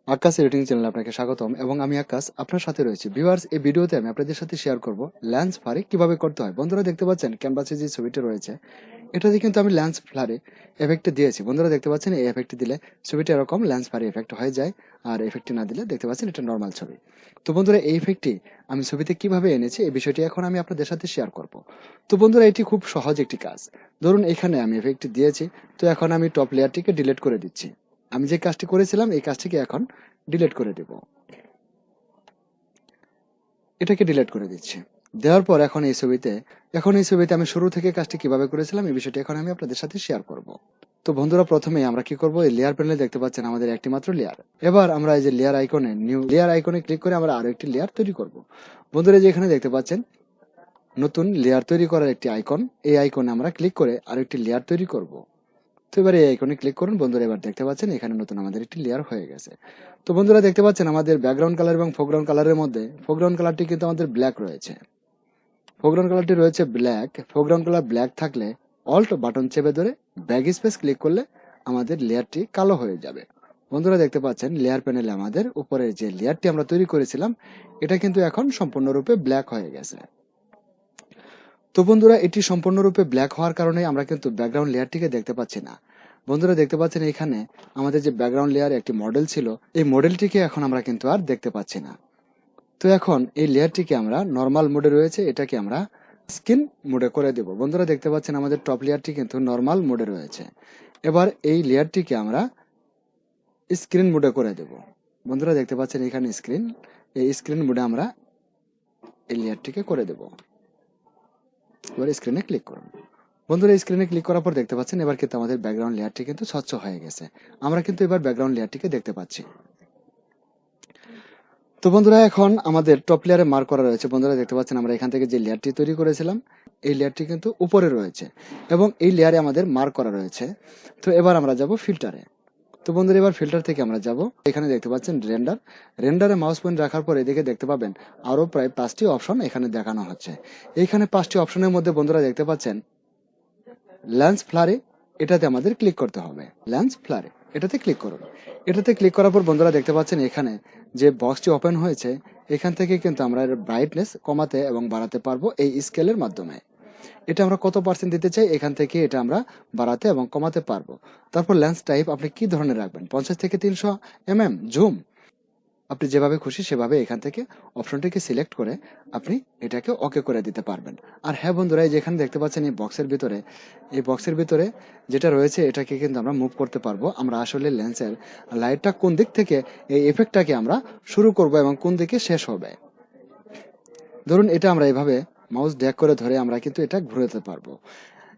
আকাশ editing চ্যানেলে আপনাকে স্বাগতম এবং আমি আকাশ আপনার সাথে রয়েছি। ভিউয়ার্স, এই ভিডিওতে আমি আপনাদের সাথে শেয়ার করব লেন্স ফ্লারে কিভাবে করতে হয়। বন্ধুরা দেখতে পাচ্ছেন ক্যানভাসে যে ছবিটা রয়েছে এটাতে কিন্তু আমি লেন্স ফ্লারে এফেক্টটা দিয়েছি। বন্ধুরা দেখতে পাচ্ছেন এই এফেক্টটি দিলে ছবিটা এরকম লেন্স ফ্লারে এফেক্ট হয়ে যায়, আর এফেক্টটি না দিলে দেখতে পাচ্ছেন এটা নর্মাল ছবি। তো বন্ধুরা এই এফেক্টটি আমি ছবিতে কিভাবে এনেছি এই বিষয়টি এখন আমি আপনাদের সাথে শেয়ার করব। তো বন্ধুরা এটি খুব সহজ একটি কাজ। ধরুন এখানে আমি এফেক্টটি দিয়েছি, তো এখন আমি টপ লেয়ারটিকে ডিলিট করে দিচ্ছি। আমি যে কাজটি করেছিলাম এই কাজটিকে এখন ডিলিট করে দেব। এটাকে ডিলিট করে দিচ্ছি। দেওয়ার পর এখন এই ছবিতে আমি শুরু থেকে কাজটি কিভাবে করেছিলাম এই বিষয়টি এখন আমি আপনাদের সাথে শেয়ার করব। তো বন্ধুরা প্রথমে আমরা কি করব, এই লেয়ার প্যানেলে দেখতে পাচ্ছেন আমাদের একটি মাত্র লেয়ার। এবার আমরা এই যে লেয়ার আইকনে নিউ লেয়ার আইকনে ক্লিক করে আমরা আরো একটি লেয়ার তৈরি করব। বন্ধুরা যে এখানে দেখতে পাচ্ছেন নতুন লেয়ার তৈরি করার একটি আইকন, এই আইকনে আমরা ক্লিক করে আরো একটি লেয়ার তৈরি করব। তো এবার এই আইকনে ক্লিক করুন। বন্ধুরা এবার দেখতে পাচ্ছেন এখানে নতুন আমাদের একটি লেয়ার হয়ে গেছে। তো বন্ধুরা দেখতে পাচ্ছেন আমাদের ব্যাকগ্রাউন্ড কালার এবং ফোরগ্রাউন্ড কালারের মধ্যে ফোরগ্রাউন্ড কালারটি কিন্তু আমাদের ব্ল্যাক রয়েছে। ফোরগ্রাউন্ড কালারটি রয়েছে ব্ল্যাক। ফোরগ্রাউন্ড কালার ব্ল্যাক থাকলে অল্ট বাটন চেপে ধরে ব্যাক স্পেস ক্লিক করলে আমাদের লেয়ারটি কালো হয়ে যাবে। বন্ধুরা দেখতে পাচ্ছেন লেয়ার প্যানেলে আমাদের উপরে যে লেয়ারটি আমরা তৈরি করেছিলাম এটা কিন্তু এখন সম্পূর্ণরূপে ব্ল্যাক হয়ে গেছে। তো বন্ধুরা এটি সম্পূর্ণরূপে ব্ল্যাক হওয়ার কারণে আমরা কিন্তু ব্যাকগ্রাউন্ড লেয়ারটিকে দেখতে পাচ্ছি না। বন্ধুরা দেখতে পাচ্ছেন এখানে আমাদের যে ব্যাকগ্রাউন্ড লেয়ারে একটি মডেল ছিল এই মডেলটিকে এখন আমরা কিন্তু আর দেখতে পাচ্ছি না। তো এখন এই লেয়ারটিকে আমরা নর্মাল মোডে রয়েছে, এটাকে আমরা স্ক্রিন মোডে করে দেব। বন্ধুরা দেখতে পাচ্ছেন আমাদের টপ লেয়ারটি কিন্তু নর্মাল মোডে রয়েছে। এবার এই লেয়ারটিকে আমরা স্ক্রিন মোডে করে দেব। বন্ধুরা দেখতে পাচ্ছেন এখানে এই স্ক্রিন মোডে আমরা এই লেয়ারটিকে করে দেব। এবার স্ক্রিনে ক্লিক করুন। বন্ধুরা স্ক্রিনে ক্লিক করার পর দেখতে পাচ্ছেন এবার কিন্তু আমাদের ব্যাকগ্রাউন্ড লেয়ারটি কিন্তু স্বচ্ছ হয়ে গেছে। আমরা কিন্তু এবার ব্যাকগ্রাউন্ড লেয়ারটিকে দেখতে পাচ্ছি। তো বন্ধুরা এখন আমাদের টপ লেয়ারে মার্ক করা রয়েছে। বন্ধুরা দেখতে পাচ্ছেন আমরা এখান থেকে যে লেয়ারটি তৈরি করেছিলাম এই লেয়ারটি কিন্তু উপরে রয়েছে এবং এই লেয়ারে আমাদের মার্ক করা রয়েছে। তো এবার আমরা যাব ফিল্টারে। তো বন্ধুরা এবার ফিল্টার থেকে আমরা যাব, এখানে দেখতে পাচ্ছেন রেন্ডারে মাউস পয়েন্ট রাখার পর এদিকে দেখতে পাবেন আরো প্রায় 5টি অপশন এখানে দেখানো হচ্ছে। এইখানে 5টি অপশনের মধ্যে বন্ধুরা দেখতে পাচ্ছেন লেন্স ফ্লারে, এটাতে আমাদের ক্লিক করতে হবে। লেন্স ফ্লারে এটাতে ক্লিক করুন। এটাতে ক্লিক করার পর বন্ধুরা দেখতে পাচ্ছেন এখানে যে বক্সটি ওপেন হয়েছে এখান থেকে কিন্তু আমরা এর ব্রাইটনেস কমাতে এবং বাড়াতে পারবো এই স্কেলের মাধ্যমে। এটা আমরা কত পার্সেন্ট দিতে চাই এখান থেকে এটা আমরা বাড়াতে এবং কমাতে পারবো। তারপর লেন্স টাইপ আপনি কি ধরনের রাখবেন, 50 থেকে 300 mm জুম, আপনি যেভাবে খুশি সেভাবে এখান থেকে অপশনটিকে সিলেক্ট করে আপনি এটাকে ওকে করে দিতে পারবেন। আর হ্যাঁ বন্ধুরা এই যেখানে দেখতে পাচ্ছেন এই বক্সের ভিতরে যেটা রয়েছে এটাকে কিন্তু আমরা মুভ করতে পারবো। আমরা আসলে লেন্সের লাইটটা কোন দিক থেকে এই এফেক্টটাকে আমরা শুরু করব এবং কোন দিকে শেষ হবে। ধরুন এটা আমরা এভাবে মাউস ড্র্যাগ করে ধরে আমরা কিন্তু এটা ঘুরাতে পারবো।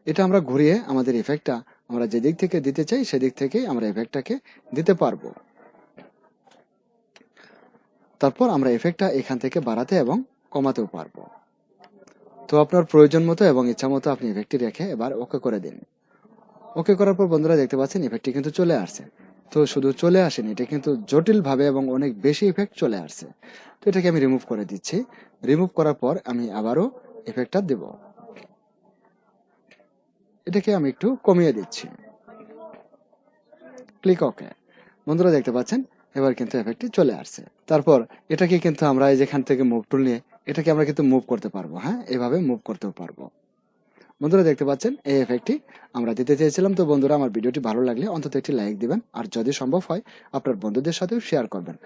এটা আমরা ঘুরিয়ে আমাদের এফেক্টটা আমরা যে দিক থেকে দিতে চাই সেদিক থেকেই আমরা এফেক্টটাকে দিতে পারবো। তারপর আমরা এফেক্টটা এখান থেকে বাড়াতে এবং কমাতেও পারবো। তো আপনার প্রয়োজন মতো এবং ইচ্ছা মতো আপনি এফেক্টটি রেখে এবার ওকে করে দিন। ওকে করার পর বন্ধুরা দেখতে পাচ্ছেন এফেক্টটি কিন্তু চলে আসছে। তো শুধু চলে আসেনি, এটা কিন্তু জটিল ভাবে এবং অনেক বেশি এফেক্ট চলে আসছে। তো এটাকে আমি রিমুভ করে দিচ্ছি। রিমুভ করার পর আমি আবারও এফেক্টটা দেব। এটাকে আমি একটু কমিয়ে দিচ্ছি। ক্লিক ওকে। বন্ধুরা দেখতে পাচ্ছেন এবার কিন্তু এফেক্টটি চলে আসছে। তারপর এটাকে কিন্তু আমরা যেখান থেকে মুভ টুল নিয়ে এটাকে আমরা কিন্তু মুভ করতে পারবো। হ্যাঁ, এভাবে মুভ করতেও পারবো। বন্ধুরা দেখতে পাচ্ছেন এই এফেক্টটি আমরা দিতে চেয়েছিলাম। তো বন্ধুরা আমার ভিডিওটি ভালো লাগলে অন্তত একটি লাইক দিবেন, আর যদি সম্ভব হয় আপনার বন্ধুদের সাথেও শেয়ার করবেন।